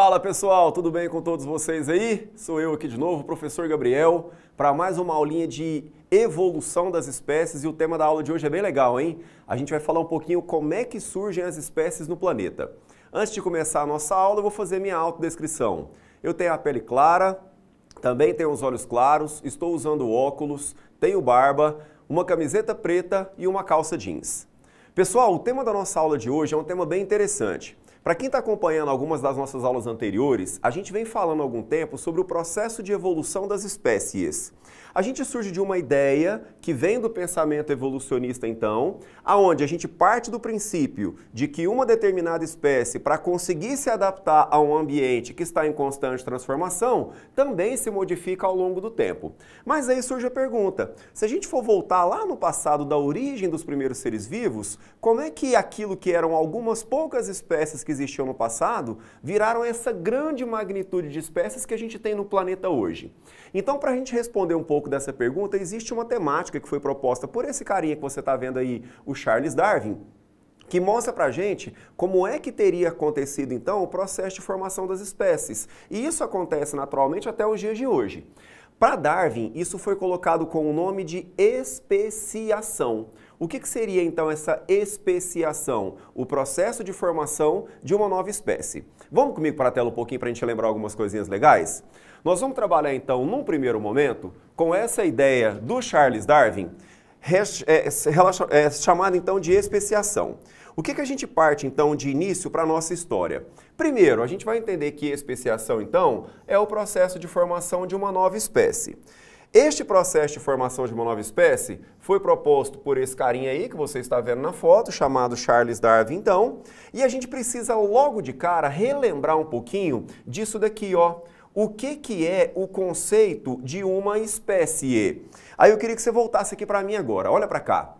Fala pessoal, tudo bem com todos vocês aí? Sou eu aqui de novo, o professor Gabriel, para mais uma aulinha de evolução das espécies, e o tema da aula de hoje é bem legal, hein? A gente vai falar um pouquinho como é que surgem as espécies no planeta. Antes de começar a nossa aula, eu vou fazer minha autodescrição. Eu tenho a pele clara, também tenho os olhos claros, estou usando óculos, tenho barba, uma camiseta preta e uma calça jeans. Pessoal, o tema da nossa aula de hoje é um tema bem interessante. Para quem está acompanhando algumas das nossas aulas anteriores, a gente vem falando há algum tempo sobre o processo de evolução das espécies. A gente surge de uma ideia que vem do pensamento evolucionista então, aonde a gente parte do princípio de que uma determinada espécie, para conseguir se adaptar a um ambiente que está em constante transformação, também se modifica ao longo do tempo. Mas aí surge a pergunta, se a gente for voltar lá no passado da origem dos primeiros seres vivos, como é que aquilo que eram algumas poucas espécies que existiam no passado, viraram essa grande magnitude de espécies que a gente tem no planeta hoje? Então, para a gente responder um pouco dessa pergunta, existe uma temática que foi proposta por esse carinha que você está vendo aí, o Charles Darwin, que mostra pra gente como é que teria acontecido então o processo de formação das espécies. E isso acontece naturalmente até os dias de hoje. Para Darwin, isso foi colocado com o nome de especiação. O que seria então essa especiação? O processo de formação de uma nova espécie. Vamos comigo para a tela um pouquinho para a gente lembrar algumas coisinhas legais? Nós vamos trabalhar então, num primeiro momento, com essa ideia do Charles Darwin, chamada então de especiação. O que a gente parte então de início para a nossa história? Primeiro, a gente vai entender que especiação então é o processo de formação de uma nova espécie. Este processo de formação de uma nova espécie foi proposto por esse carinha aí que você está vendo na foto, chamado Charles Darwin então, e a gente precisa logo de cara relembrar um pouquinho disso daqui, ó. O que é o conceito de uma espécie? Aí eu queria que você voltasse aqui para mim agora, olha para cá.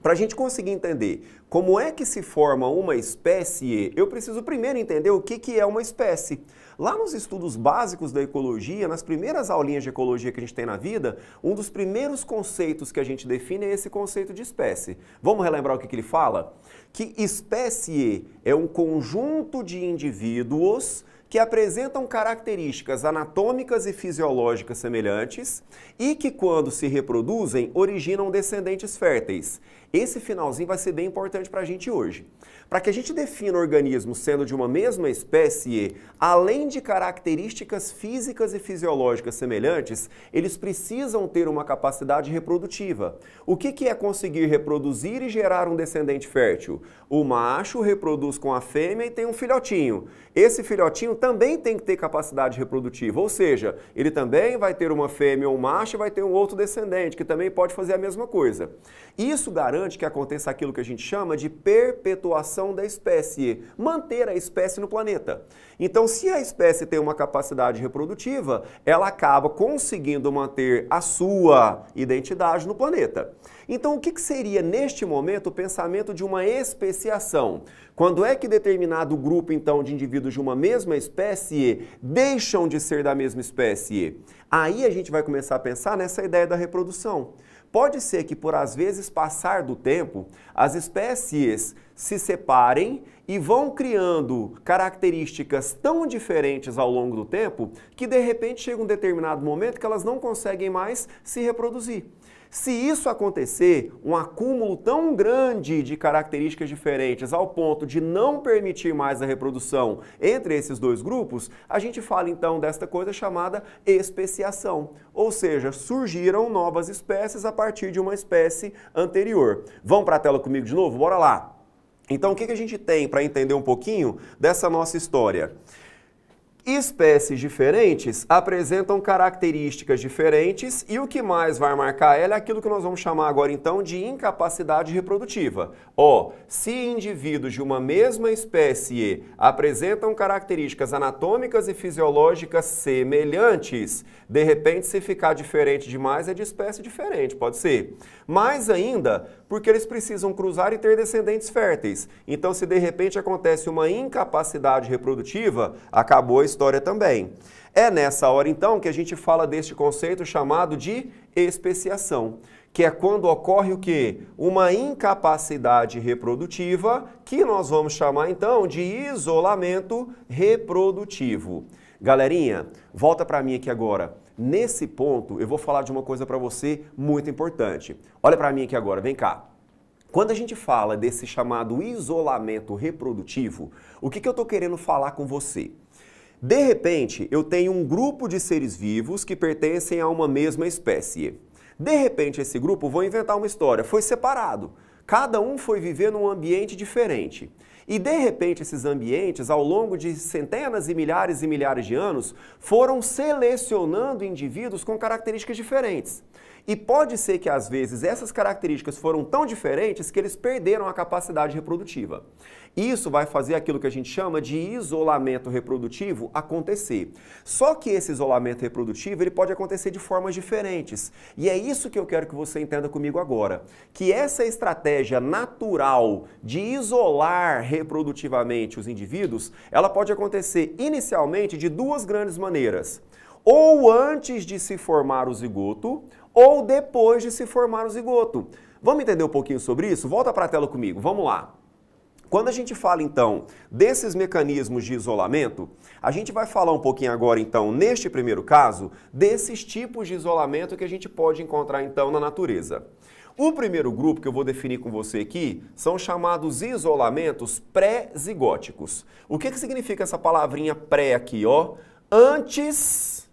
Para a gente conseguir entender como é que se forma uma espécie, eu preciso primeiro entender o que é uma espécie. Lá nos estudos básicos da ecologia, nas primeiras aulinhas de ecologia que a gente tem na vida, um dos primeiros conceitos que a gente define é esse conceito de espécie. Vamos relembrar o que ele fala? Que espécie é um conjunto de indivíduos que apresentam características anatômicas e fisiológicas semelhantes e que, quando se reproduzem, originam descendentes férteis. Esse finalzinho vai ser bem importante para a gente hoje. Para que a gente defina organismos sendo de uma mesma espécie, além de características físicas e fisiológicas semelhantes, eles precisam ter uma capacidade reprodutiva. O que é conseguir reproduzir e gerar um descendente fértil? O macho reproduz com a fêmea e tem um filhotinho. Esse filhotinho também tem que ter capacidade reprodutiva, ou seja, ele também vai ter uma fêmea ou um macho e vai ter um outro descendente, que também pode fazer a mesma coisa. Isso garante que aconteça aquilo que a gente chama de perpetuação da espécie, manter a espécie no planeta. Então, se a espécie tem uma capacidade reprodutiva, ela acaba conseguindo manter a sua identidade no planeta. Então, o que seria, neste momento, o pensamento de uma especiação? Quando é que determinado grupo, então, de indivíduos de uma mesma espécie deixam de ser da mesma espécie? Aí a gente vai começar a pensar nessa ideia da reprodução. Pode ser que, por às vezes passar do tempo, as espécies se separem e vão criando características tão diferentes ao longo do tempo que, de repente, chega um determinado momento que elas não conseguem mais se reproduzir. Se isso acontecer, um acúmulo tão grande de características diferentes ao ponto de não permitir mais a reprodução entre esses dois grupos, a gente fala então desta coisa chamada especiação. Ou seja, surgiram novas espécies a partir de uma espécie anterior. Vamos para a tela comigo de novo? Bora lá! Então o que a gente tem para entender um pouquinho dessa nossa história? Espécies diferentes apresentam características diferentes e o que mais vai marcar ela é aquilo que nós vamos chamar agora então de incapacidade reprodutiva. Se indivíduos de uma mesma espécie apresentam características anatômicas e fisiológicas semelhantes, de repente se ficar diferente demais é de espécie diferente, pode ser. Mais ainda, porque eles precisam cruzar e ter descendentes férteis. Então se de repente acontece uma incapacidade reprodutiva, acabou a história também. É nessa hora, então, que a gente fala deste conceito chamado de especiação, que é quando ocorre o quê? Uma incapacidade reprodutiva, que nós vamos chamar, então, de isolamento reprodutivo. Galerinha, volta para mim aqui agora. Nesse ponto, eu vou falar de uma coisa para você muito importante. Olha para mim aqui agora, vem cá. Quando a gente fala desse chamado isolamento reprodutivo, o que eu estou querendo falar com você? De repente, eu tenho um grupo de seres vivos que pertencem a uma mesma espécie. De repente, esse grupo, vou inventar uma história, foi separado. Cada um foi viver num ambiente diferente. E de repente esses ambientes, ao longo de centenas e milhares de anos, foram selecionando indivíduos com características diferentes. E pode ser que às vezes essas características foram tão diferentes que eles perderam a capacidade reprodutiva. Isso vai fazer aquilo que a gente chama de isolamento reprodutivo acontecer. Só que esse isolamento reprodutivo ele pode acontecer de formas diferentes. E é isso que eu quero que você entenda comigo agora. Que essa estratégia natural de isolar reprodutivamente os indivíduos, ela pode acontecer inicialmente de duas grandes maneiras. Ou antes de se formar o zigoto, ou depois de se formar o zigoto. Vamos entender um pouquinho sobre isso? Volta para a tela comigo, vamos lá. Quando a gente fala, então, desses mecanismos de isolamento, a gente vai falar um pouquinho agora, então, neste primeiro caso, desses tipos de isolamento que a gente pode encontrar, então, na natureza. O primeiro grupo que eu vou definir com você aqui são chamados isolamentos pré-zigóticos. O que significa essa palavrinha pré aqui, ó? Antes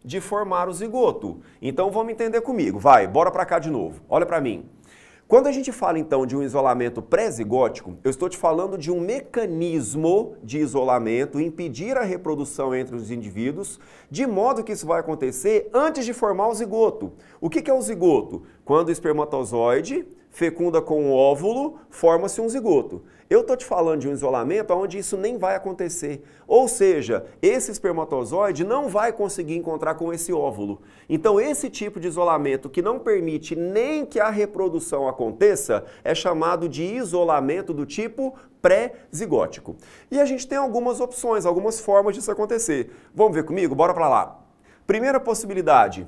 de formar o zigoto. Então vamos entender comigo. Vai, bora pra cá de novo. Olha pra mim. Quando a gente fala então de um isolamento pré-zigótico, eu estou te falando de um mecanismo de isolamento, impedir a reprodução entre os indivíduos, de modo que isso vai acontecer antes de formar o zigoto. O que é o zigoto? Quando o espermatozoide fecunda com o óvulo, forma-se um zigoto. Eu estou te falando de um isolamento onde isso nem vai acontecer. Ou seja, esse espermatozoide não vai conseguir encontrar com esse óvulo. Então, esse tipo de isolamento que não permite nem que a reprodução aconteça é chamado de isolamento do tipo pré-zigótico. E a gente tem algumas opções, algumas formas disso acontecer. Vamos ver comigo? Bora para lá. Primeira possibilidade.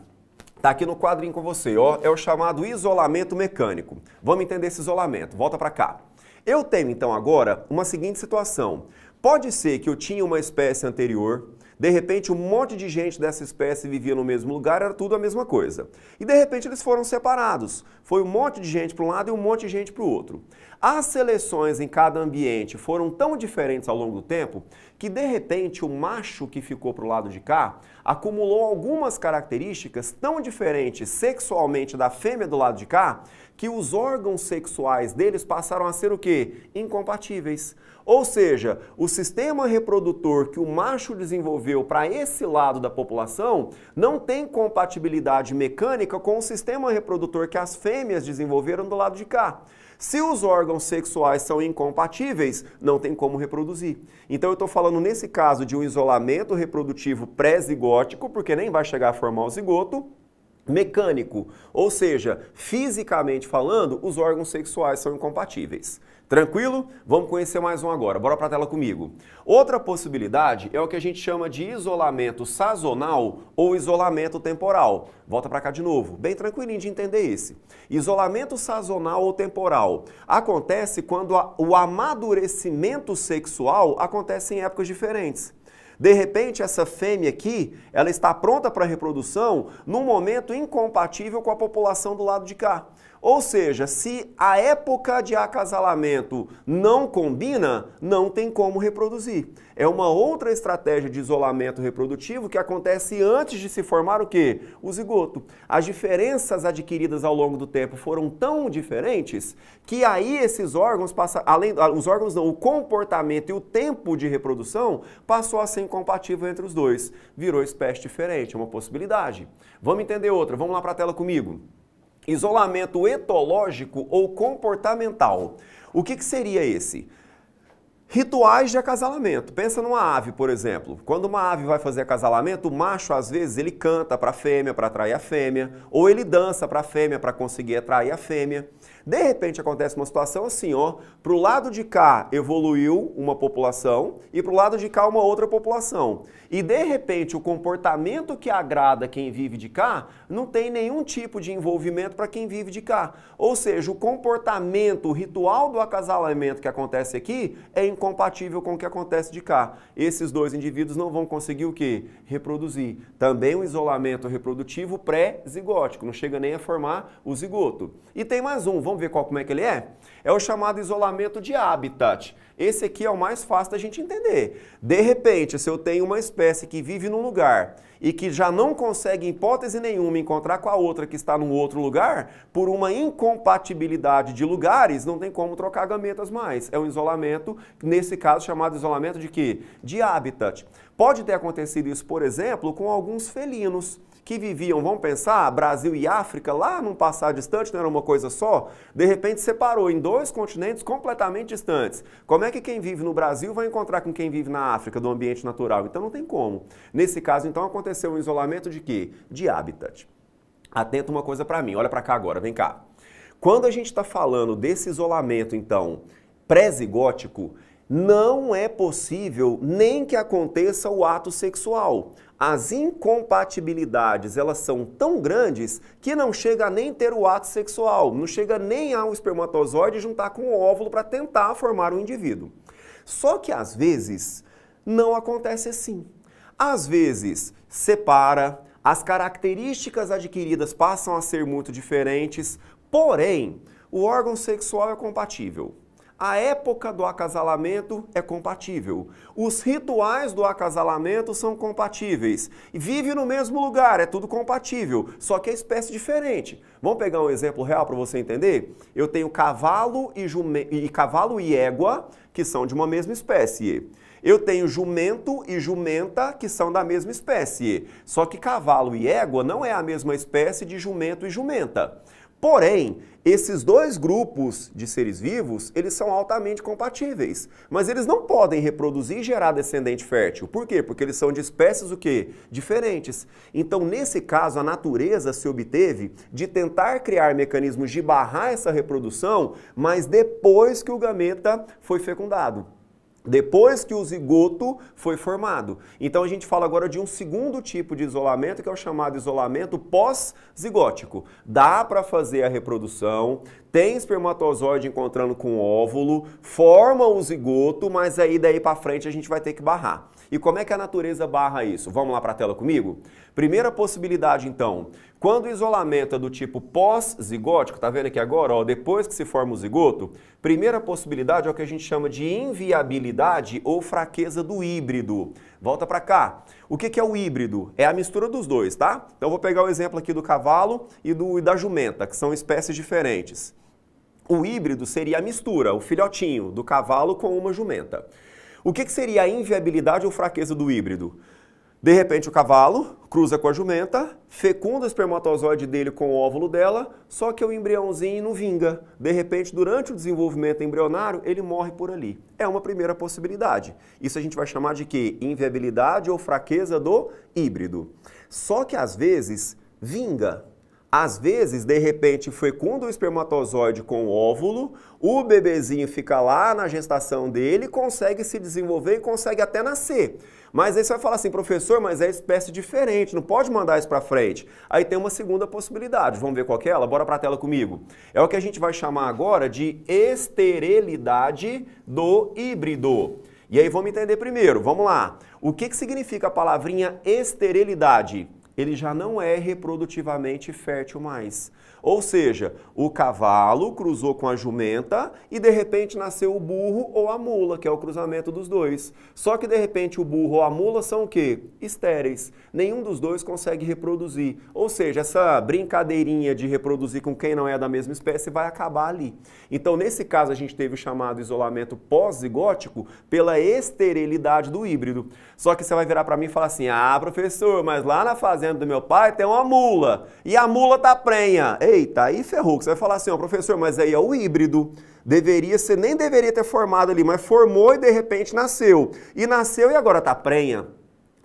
Está aqui no quadrinho com você, ó, é o chamado isolamento mecânico. Vamos entender esse isolamento, volta para cá. Eu tenho então agora uma seguinte situação. Pode ser que eu tinha uma espécie anterior, de repente um monte de gente dessa espécie vivia no mesmo lugar, era tudo a mesma coisa. E de repente eles foram separados. Foi um monte de gente para um lado e um monte de gente para o outro. As seleções em cada ambiente foram tão diferentes ao longo do tempo que de repente o macho que ficou para o lado de cá acumulou algumas características tão diferentes sexualmente da fêmea do lado de cá que os órgãos sexuais deles passaram a ser o quê? Incompatíveis. Ou seja, o sistema reprodutor que o macho desenvolveu para esse lado da população não tem compatibilidade mecânica com o sistema reprodutor que as fêmeas desenvolveram do lado de cá. Se os órgãos sexuais são incompatíveis, não tem como reproduzir. Então eu estou falando nesse caso de um isolamento reprodutivo pré-zigótico, porque nem vai chegar a formar o zigoto, mecânico, ou seja, fisicamente falando, os órgãos sexuais são incompatíveis. Tranquilo? Vamos conhecer mais um agora. Bora para a tela comigo. Outra possibilidade é o que a gente chama de isolamento sazonal ou isolamento temporal. Volta para cá de novo. Bem tranquilinho de entender esse. Isolamento sazonal ou temporal acontece quando o amadurecimento sexual acontece em épocas diferentes. De repente, essa fêmea aqui, ela está pronta para a reprodução num momento incompatível com a população do lado de cá. Ou seja, se a época de acasalamento não combina, não tem como reproduzir. É uma outra estratégia de isolamento reprodutivo que acontece antes de se formar o quê? O zigoto. As diferenças adquiridas ao longo do tempo foram tão diferentes que aí esses órgãos o comportamento e o tempo de reprodução passou a ser incompatível entre os dois. Virou espécie diferente, é uma possibilidade. Vamos entender outra, vamos lá para a tela comigo. Isolamento etológico ou comportamental. O que seria esse? Rituais de acasalamento. Pensa numa ave, por exemplo. Quando uma ave vai fazer acasalamento, o macho, às vezes, ele canta para a fêmea para atrair a fêmea, ou ele dança para a fêmea para conseguir atrair a fêmea. De repente acontece uma situação assim, ó, pro lado de cá evoluiu uma população e pro lado de cá uma outra população. E de repente o comportamento que agrada quem vive de cá não tem nenhum tipo de envolvimento para quem vive de cá. Ou seja, o comportamento, o ritual do acasalamento que acontece aqui é incompatível com o que acontece de cá. Esses dois indivíduos não vão conseguir o quê? Reproduzir. Também um isolamento reprodutivo pré-zigótico, não chega nem a formar o zigoto. E tem mais um, vamos ver como é que ele é? É o chamado isolamento de habitat. Esse aqui é o mais fácil da gente entender. De repente, se eu tenho uma espécie que vive num lugar e que já não consegue, em hipótese nenhuma, encontrar com a outra que está num outro lugar, por uma incompatibilidade de lugares, não tem como trocar gametas mais. É um isolamento, nesse caso, chamado isolamento de quê? De habitat. Pode ter acontecido isso, por exemplo, com alguns felinos que viviam, vamos pensar, Brasil e África, lá num passado distante, não era uma coisa só, de repente separou em dois continentes completamente distantes. Como é que quem vive no Brasil vai encontrar com quem vive na África, do ambiente natural? Então não tem como. Nesse caso, então, aconteceu um isolamento de quê? De habitat. Atenta uma coisa para mim, olha para cá agora, vem cá. Quando a gente está falando desse isolamento, então, pré-zigótico, não é possível nem que aconteça o ato sexual. As incompatibilidades, elas são tão grandes que não chega a nem ter o ato sexual, não chega nem ao espermatozoide juntar com o óvulo para tentar formar um indivíduo. Só que às vezes não acontece assim. Às vezes separa, as características adquiridas passam a ser muito diferentes, porém o órgão sexual é compatível. A época do acasalamento é compatível. Os rituais do acasalamento são compatíveis. Vive no mesmo lugar, é tudo compatível, só que é espécie diferente. Vamos pegar um exemplo real para você entender? Eu tenho cavalo e égua, que são de uma mesma espécie. Eu tenho jumento e jumenta, que são da mesma espécie. Só que cavalo e égua não é a mesma espécie de jumento e jumenta. Porém, esses dois grupos de seres vivos, eles são altamente compatíveis, mas eles não podem reproduzir e gerar descendente fértil. Por quê? Porque eles são de espécies o quê? Diferentes. Então, nesse caso, a natureza se obteve de tentar criar mecanismos de barrar essa reprodução, mas depois que o gameta foi fecundado. Depois que o zigoto foi formado. Então a gente fala agora de um segundo tipo de isolamento, que é o chamado isolamento pós-zigótico. Dá para fazer a reprodução, tem espermatozoide encontrando com o óvulo, forma o zigoto, mas aí daí para frente a gente vai ter que barrar. E como é que a natureza barra isso? Vamos lá para a tela comigo? Primeira possibilidade, então, quando o isolamento é do tipo pós-zigótico, tá vendo aqui agora, ó, depois que se forma o zigoto, primeira possibilidade é o que a gente chama de inviabilidade ou fraqueza do híbrido. Volta para cá. O que é o híbrido? É a mistura dos dois, tá? Então vou pegar o exemplo aqui do cavalo e da jumenta, que são espécies diferentes. O híbrido seria a mistura, o filhotinho do cavalo com uma jumenta. O que seria a inviabilidade ou fraqueza do híbrido? De repente o cavalo cruza com a jumenta, fecunda o espermatozoide dele com o óvulo dela, só que o embriãozinho não vinga. De repente, durante o desenvolvimento embrionário, ele morre por ali. É uma primeira possibilidade. Isso a gente vai chamar de quê? Inviabilidade ou fraqueza do híbrido. Só que às vezes vinga. Às vezes, de repente, fecunda o espermatozoide com o óvulo, o bebezinho fica lá na gestação dele, consegue se desenvolver e consegue até nascer. Mas aí você vai falar assim, professor, mas é espécie diferente, não pode mandar isso para frente. Aí tem uma segunda possibilidade, vamos ver qual que é ela? Bora para a tela comigo. É o que a gente vai chamar agora de esterilidade do híbrido. E aí vamos entender primeiro, vamos lá. O que significa a palavrinha esterilidade? Ele já não é reprodutivamente fértil mais. Ou seja, o cavalo cruzou com a jumenta e de repente nasceu o burro ou a mula, que é o cruzamento dos dois. Só que de repente o burro ou a mula são o quê? Estéreis. Nenhum dos dois consegue reproduzir. Ou seja, essa brincadeirinha de reproduzir com quem não é da mesma espécie vai acabar ali. Então, nesse caso, a gente teve o chamado isolamento pós-zigótico pela esterilidade do híbrido. Só que você vai virar para mim e falar assim, ah, professor, mas lá na fazenda do meu pai tem uma mula e a mula tá prenha. Eita, aí ferrou. Você vai falar assim, ó, professor, mas aí é o híbrido. Nem deveria ter formado ali, mas formou e de repente nasceu. E nasceu e agora tá prenha.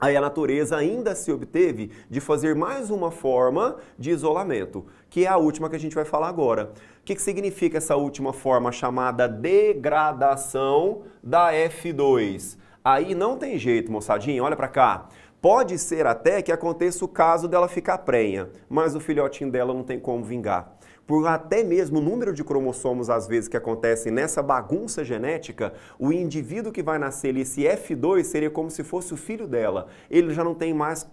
aí a natureza ainda se obteve de fazer mais uma forma de isolamento, que é a última que a gente vai falar agora. O que significa essa última forma chamada degradação da F2? Aí não tem jeito, moçadinha, olha pra cá. Pode ser até que aconteça o caso dela ficar prenha, mas o filhotinho dela não tem como vingar. Por até mesmo o número de cromossomos, às vezes, que acontecem nessa bagunça genética, o indivíduo que vai nascer ali, esse F2, seria como se fosse o filho dela. Ele já não tem mais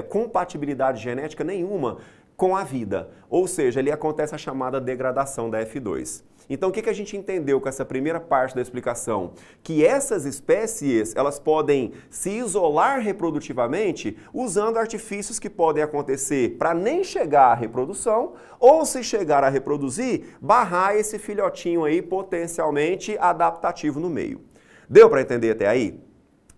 compatibilidade genética nenhuma com a vida. Ou seja, ali acontece a chamada degradação da F2. Então, o que a gente entendeu com essa primeira parte da explicação? Que essas espécies, elas podem se isolar reprodutivamente usando artifícios que podem acontecer para nem chegar à reprodução, ou se chegar a reproduzir, barrar esse filhotinho aí potencialmente adaptativo no meio. Deu para entender até aí?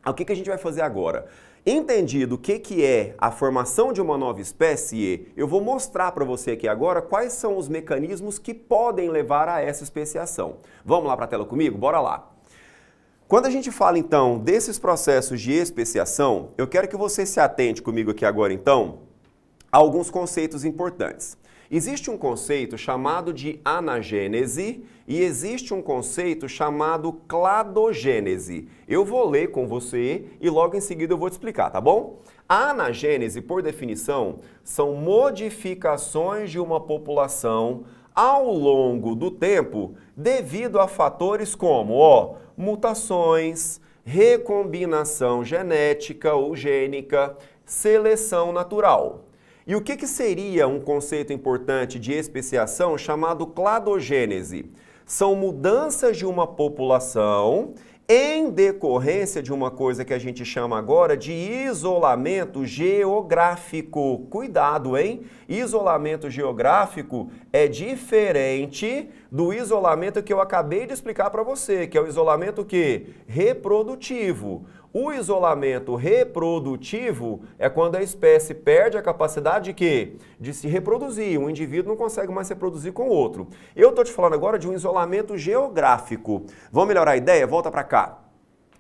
O que a gente vai fazer agora? Entendido o que é a formação de uma nova espécie, eu vou mostrar para você aqui agora quais são os mecanismos que podem levar a essa especiação. Vamos lá para a tela comigo? Bora lá! Quando a gente fala então desses processos de especiação, eu quero que você se atente comigo aqui agora então a alguns conceitos importantes. Existe um conceito chamado de anagênese e existe um conceito chamado cladogênese. Eu vou ler com você e logo em seguida eu vou te explicar, tá bom? A anagênese, por definição, são modificações de uma população ao longo do tempo devido a fatores como, mutações, recombinação genética ou gênica, seleção natural. E o que seria um conceito importante de especiação chamado cladogênese? São mudanças de uma população em decorrência de uma coisa que a gente chama agora de isolamento geográfico. Cuidado, hein? Isolamento geográfico é diferente do isolamento que eu acabei de explicar para você, que é o isolamento reprodutivo. O isolamento reprodutivo é quando a espécie perde a capacidade de se reproduzir. Um indivíduo não consegue mais se reproduzir com o outro. Eu estou te falando agora de um isolamento geográfico. Vamos melhorar a ideia? Volta para cá.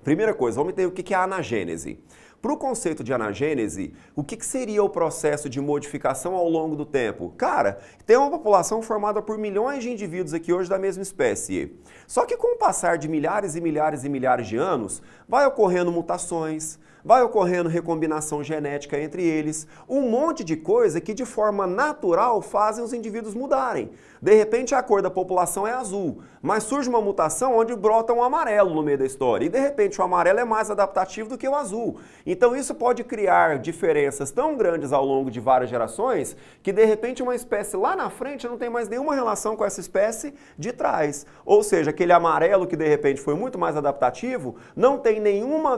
Primeira coisa, vamos entender o que é a anagênese. Para o conceito de anagênese, o que seria o processo de modificação ao longo do tempo? Cara, tem uma população formada por milhões de indivíduos aqui hoje da mesma espécie. Só que com o passar de milhares e milhares e milhares de anos, vai ocorrendo mutações, vai ocorrendo recombinação genética entre eles, um monte de coisa que de forma natural fazem os indivíduos mudarem. De repente a cor da população é azul, mas surge uma mutação onde brota um amarelo no meio da história. E de repente o amarelo é mais adaptativo do que o azul. Então isso pode criar diferenças tão grandes ao longo de várias gerações que de repente uma espécie lá na frente não tem mais nenhuma relação com essa espécie de trás. Ou seja, aquele amarelo que de repente foi muito mais adaptativo não tem nenhuma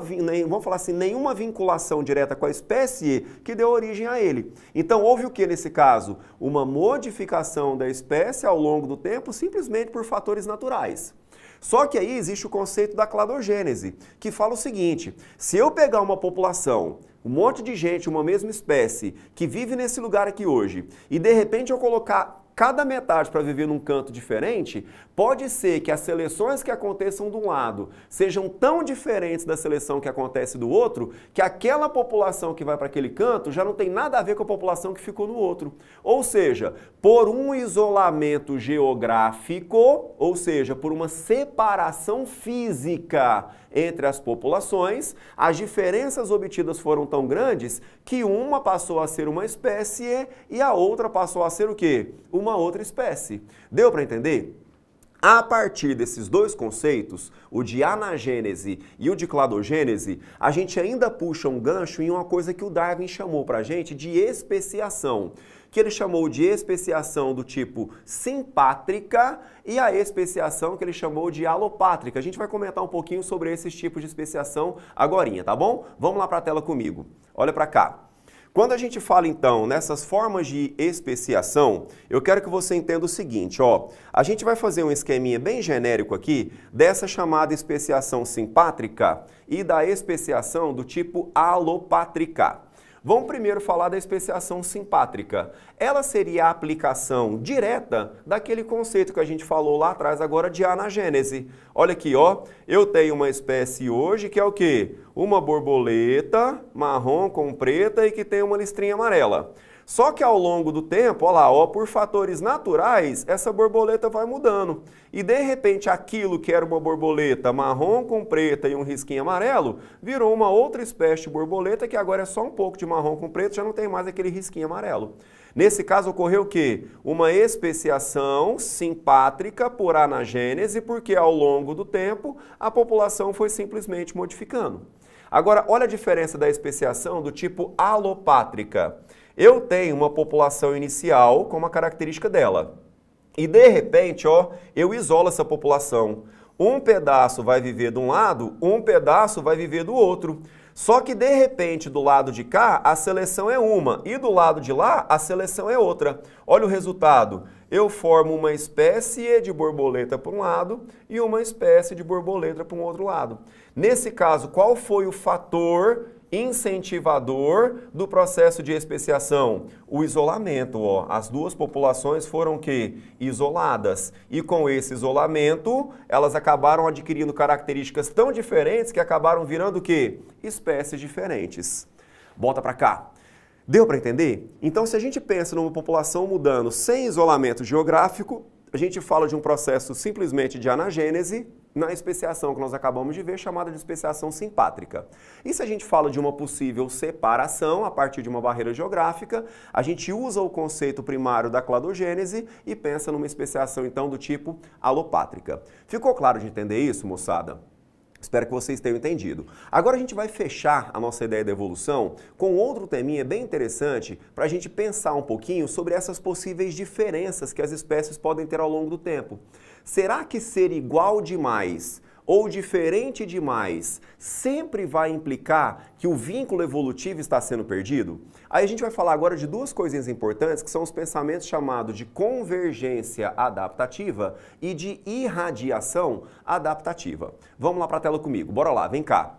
vinculação direta com a espécie que deu origem a ele. Então houve o que nesse caso? Uma modificação da espécie ao longo do tempo simplesmente por fatores naturais. Só que aí existe o conceito da cladogênese, que fala o seguinte: se eu pegar uma população, um monte de gente, uma mesma espécie, que vive nesse lugar aqui hoje, e de repente eu colocar cada metade para viver num canto diferente, pode ser que as seleções que aconteçam de um lado sejam tão diferentes da seleção que acontece do outro, que aquela população que vai para aquele canto já não tem nada a ver com a população que ficou no outro. Ou seja, por um isolamento geográfico, ou seja, por uma separação física entre as populações, as diferenças obtidas foram tão grandes que uma passou a ser uma espécie e a outra passou a ser o quê? Uma outra espécie. Deu para entender? A partir desses dois conceitos, o de anagênese e o de cladogênese, a gente ainda puxa um gancho em uma coisa que o Darwin chamou para a gente de especiação, que ele chamou de especiação do tipo simpátrica e a especiação que ele chamou de alopátrica. A gente vai comentar um pouquinho sobre esses tipos de especiação agorinha, tá bom? Vamos lá para a tela comigo. Olha para cá. Quando a gente fala, então, nessas formas de especiação, eu quero que você entenda o seguinte, a gente vai fazer um esqueminha bem genérico aqui dessa chamada especiação simpátrica e da especiação do tipo alopátrica. Vamos primeiro falar da especiação simpátrica. Ela seria a aplicação direta daquele conceito que a gente falou lá atrás agora de anagênese. Olha aqui, ó, eu tenho uma espécie hoje que é o quê? Uma borboleta marrom com preta e que tem uma listrinha amarela. Só que ao longo do tempo, olha lá, ó, por fatores naturais, essa borboleta vai mudando. E de repente aquilo que era uma borboleta marrom com preta e um risquinho amarelo, virou uma outra espécie de borboleta que agora é só um pouco de marrom com preto, já não tem mais aquele risquinho amarelo. Nesse caso ocorreu o quê? Uma especiação simpátrica por anagênese, porque ao longo do tempo a população foi simplesmente modificando. Agora, olha a diferença da especiação do tipo alopátrica. Eu tenho uma população inicial com uma característica dela. E de repente, ó, eu isolo essa população. Um pedaço vai viver de um lado, um pedaço vai viver do outro. Só que de repente, do lado de cá, a seleção é uma e do lado de lá, a seleção é outra. Olha o resultado. Eu formo uma espécie de borboleta para um lado e uma espécie de borboleta para um outro lado. Nesse caso, qual foi o fator incentivador do processo de especiação? O isolamento, ó. As duas populações foram que isoladas e com esse isolamento elas acabaram adquirindo características tão diferentes que acabaram virando o quê? Espécies diferentes. Bota para cá. Deu para entender? Então, se a gente pensa numa população mudando sem isolamento geográfico, a gente fala de um processo simplesmente de anagênese na especiação que nós acabamos de ver, chamada de especiação simpátrica. E se a gente fala de uma possível separação a partir de uma barreira geográfica, a gente usa o conceito primário da cladogênese e pensa numa especiação, então, do tipo alopátrica. Ficou claro de entender isso, moçada? Espero que vocês tenham entendido. Agora a gente vai fechar a nossa ideia da evolução com outro teminha bem interessante para a gente pensar um pouquinho sobre essas possíveis diferenças que as espécies podem ter ao longo do tempo. Será que ser igual demais ou diferente demais sempre vai implicar que o vínculo evolutivo está sendo perdido? Aí a gente vai falar agora de duas coisinhas importantes, que são os pensamentos chamados de convergência adaptativa e de irradiação adaptativa. Vamos lá para a tela comigo, bora lá, vem cá.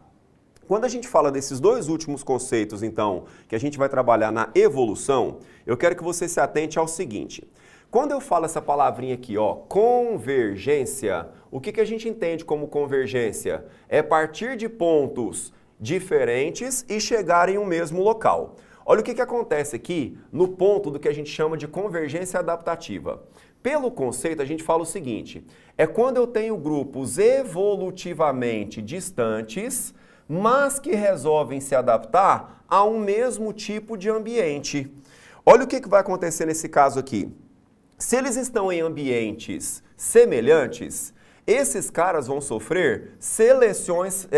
Quando a gente fala desses dois últimos conceitos, então, que a gente vai trabalhar na evolução, eu quero que você se atente ao seguinte. Quando eu falo essa palavrinha aqui, ó, convergência, o que a gente entende como convergência? É partir de pontos diferentes e chegar em um mesmo local. Olha o que acontece aqui no ponto do que a gente chama de convergência adaptativa. Pelo conceito, a gente fala o seguinte, é quando eu tenho grupos evolutivamente distantes, mas que resolvem se adaptar a um mesmo tipo de ambiente. Olha o que vai acontecer nesse caso aqui. Se eles estão em ambientes semelhantes, esses caras vão sofrer seleções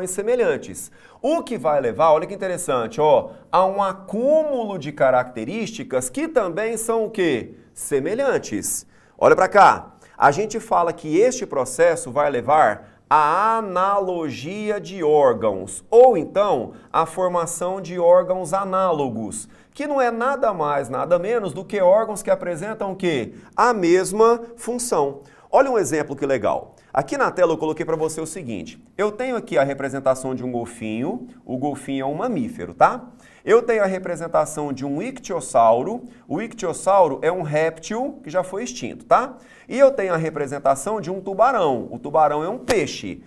semelhantes. O que vai levar, olha que interessante, ó, a um acúmulo de características que também são o quê? Semelhantes. Olha para cá. A gente fala que este processo vai levar à analogia de órgãos, ou então a formação de órgãos análogos, que não é nada mais, nada menos do que órgãos que apresentam o quê? A mesma função. Olha um exemplo que legal. Aqui na tela eu coloquei para você o seguinte, eu tenho aqui a representação de um golfinho, o golfinho é um mamífero, tá? Eu tenho a representação de um ictiossauro, o ictiossauro é um réptil que já foi extinto, tá? E eu tenho a representação de um tubarão, o tubarão é um peixe.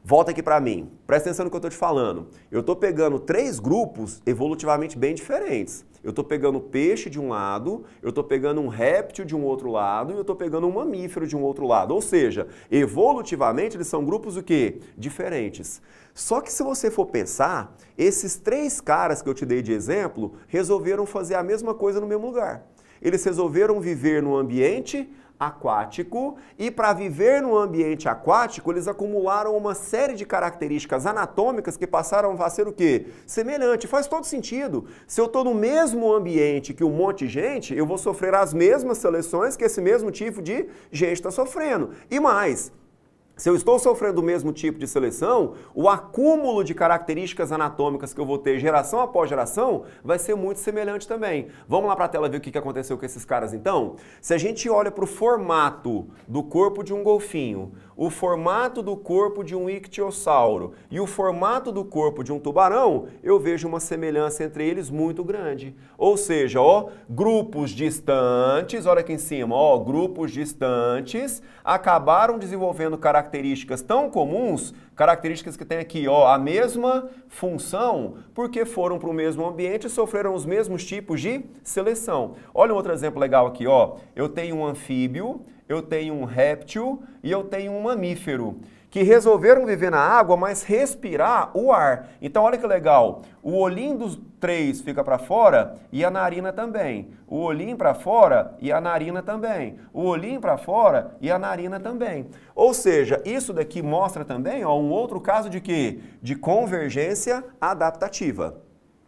Volta aqui para mim, presta atenção no que eu estou te falando. Eu estou pegando três grupos evolutivamente bem diferentes. Eu estou pegando peixe de um lado, eu estou pegando um réptil de um outro lado e eu estou pegando um mamífero de um outro lado. Ou seja, evolutivamente eles são grupos o quê? Diferentes. Só que se você for pensar, esses três caras que eu te dei de exemplo resolveram fazer a mesma coisa no mesmo lugar. Eles resolveram viver no ambiente aquático e para viver no ambiente aquático eles acumularam uma série de características anatômicas que passaram a ser o quê? Semelhante. Faz todo sentido. Se eu estou no mesmo ambiente que um monte de gente, eu vou sofrer as mesmas seleções que esse mesmo tipo de gente está sofrendo. E mais, Se eu estou sofrendo o mesmo tipo de seleção, o acúmulo de características anatômicas que eu vou ter geração após geração vai ser muito semelhante também. Vamos lá para a tela ver o que aconteceu com esses caras então? Se a gente olha para o formato do corpo de um golfinho, o formato do corpo de um ictiosauro e o formato do corpo de um tubarão, eu vejo uma semelhança entre eles muito grande. Ou seja, ó, grupos distantes, olha aqui em cima, ó, grupos distantes acabaram desenvolvendo características tão comuns, características que têm aqui, ó, a mesma função, porque foram para o mesmo ambiente e sofreram os mesmos tipos de seleção. Olha um outro exemplo legal aqui, ó. Eu tenho um anfíbio, eu tenho um réptil e eu tenho um mamífero, que resolveram viver na água, mas respirar o ar. Então, olha que legal, o olhinho dos três fica para fora e a narina também. O olhinho para fora e a narina também. O olhinho para fora e a narina também. Ou seja, isso daqui mostra também, ó, um outro caso de quê? De convergência adaptativa.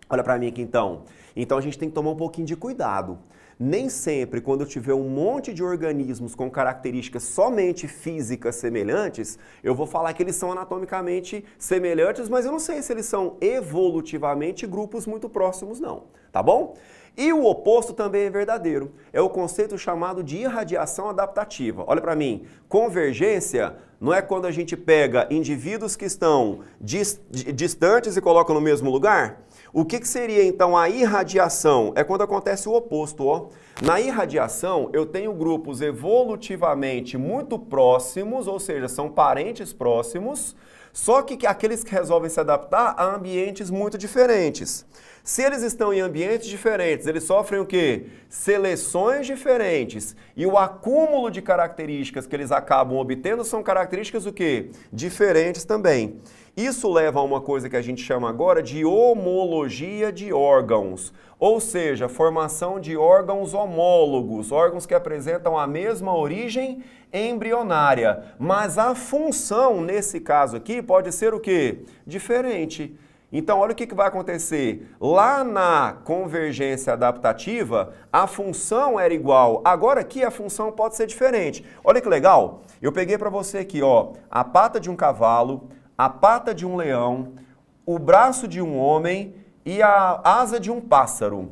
Olha para mim aqui então. Então, a gente tem que tomar um pouquinho de cuidado. Nem sempre, quando eu tiver um monte de organismos com características somente físicas semelhantes, eu vou falar que eles são anatomicamente semelhantes, mas eu não sei se eles são evolutivamente grupos muito próximos, não. Tá bom? E o oposto também é verdadeiro. É o conceito chamado de irradiação adaptativa. Olha para mim, convergência não é quando a gente pega indivíduos que estão distantes e coloca no mesmo lugar? O que seria então a irradiação? É quando acontece o oposto, ó. Na irradiação, eu tenho grupos evolutivamente muito próximos, ou seja, são parentes próximos, só que aqueles que resolvem se adaptar a ambientes muito diferentes. Se eles estão em ambientes diferentes, eles sofrem o quê? Seleções diferentes. E o acúmulo de características que eles acabam obtendo são características o quê? Diferentes também. Isso leva a uma coisa que a gente chama agora de homologia de órgãos, ou seja, formação de órgãos homólogos, órgãos que apresentam a mesma origem embrionária, mas a função, nesse caso aqui, pode ser o quê? Diferente. Então, olha o que vai acontecer. Lá na convergência adaptativa, a função era igual. Agora aqui a função pode ser diferente. Olha que legal. Eu peguei para você aqui, ó, a pata de um cavalo, a pata de um leão, o braço de um homem e a asa de um pássaro.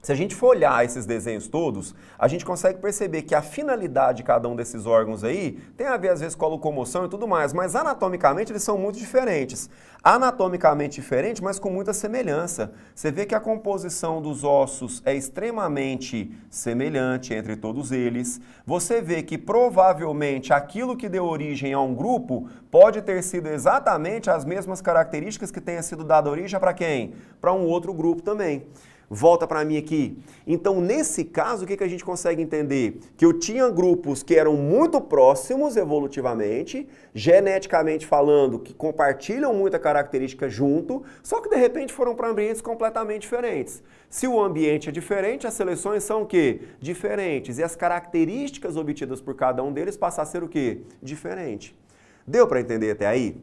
Se a gente for olhar esses desenhos todos, a gente consegue perceber que a finalidade de cada um desses órgãos aí tem a ver, às vezes, com a locomoção e tudo mais, mas anatomicamente eles são muito diferentes. Anatomicamente diferente, mas com muita semelhança. Você vê que a composição dos ossos é extremamente semelhante entre todos eles. Você vê que provavelmente aquilo que deu origem a um grupo pode ter sido exatamente as mesmas características que tenha sido dada origem para quem? Para um outro grupo também. Volta para mim aqui. Então, nesse caso, o que a gente consegue entender? Que eu tinha grupos que eram muito próximos evolutivamente, geneticamente falando, que compartilham muita característica junto, só que de repente foram para ambientes completamente diferentes. Se o ambiente é diferente, as seleções são o quê? Diferentes. E as características obtidas por cada um deles passam a ser o quê? Diferente. Deu para entender até aí?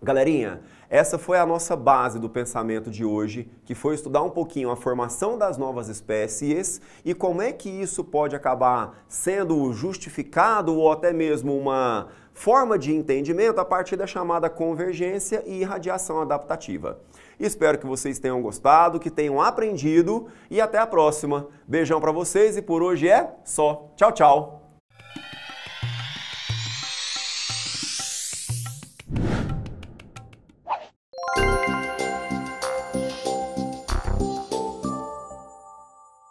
Galerinha, essa foi a nossa base do pensamento de hoje, que foi estudar um pouquinho a formação das novas espécies e como é que isso pode acabar sendo justificado ou até mesmo uma forma de entendimento a partir da chamada convergência e irradiação adaptativa. Espero que vocês tenham gostado, que tenham aprendido e até a próxima. Beijão para vocês e por hoje é só. Tchau, tchau!